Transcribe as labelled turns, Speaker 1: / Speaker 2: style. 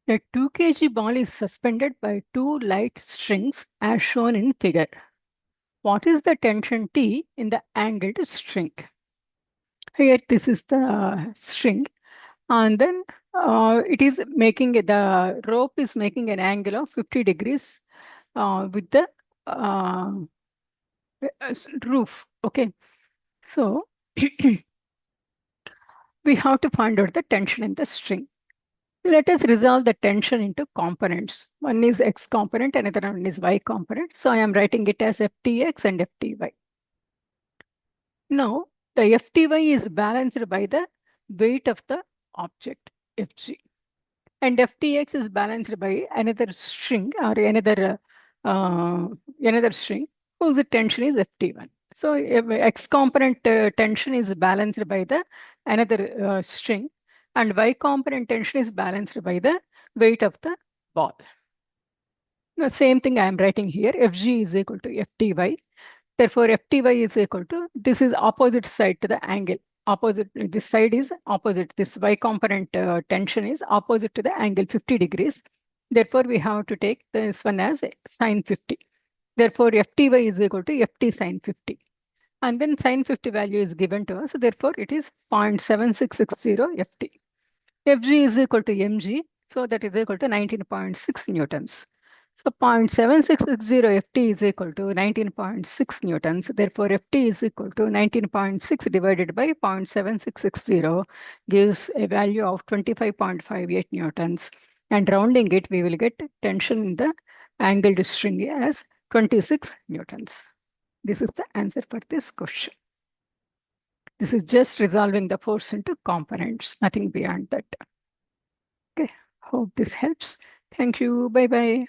Speaker 1: A 2 kg ball is suspended by two light strings as shown in figure. What is the tension T in the angled string? Here, this is the string, and then it is making the rope is making an angle of 50 degrees with the uh, roof. Okay, so we have to find out the tension in the string. Let us resolve the tension into components. One is x component, another one is y component. So I am writing it as ftx and fty. Now, the fty is balanced by the weight of the object, fg. And ftx is balanced by another string or another string whose tension is ft1. So if x component tension is balanced by the another string, and y component tension is balanced by the weight of the ball. The same thing I am writing here. Fg is equal to fty. Therefore, fty is equal to, this is opposite side to the angle. Opposite, this side is opposite. This y component tension is opposite to the angle 50 degrees. Therefore, we have to take this one as sine 50. Therefore, fty is equal to ft sine 50. And then sine 50 value is given to us. Therefore, it is 0.7660 ft. Fg is equal to mg. So that is equal to 19.6 newtons. So 0.7660 ft is equal to 19.6 newtons. Therefore, ft is equal to 19.6 divided by 0.7660 gives a value of 25.58 newtons. And rounding it, we will get tension in the angled string as 26 newtons. This is the answer for this question. This is just resolving the force into components, nothing beyond that. Okay, hope this helps. Thank you. Bye-bye.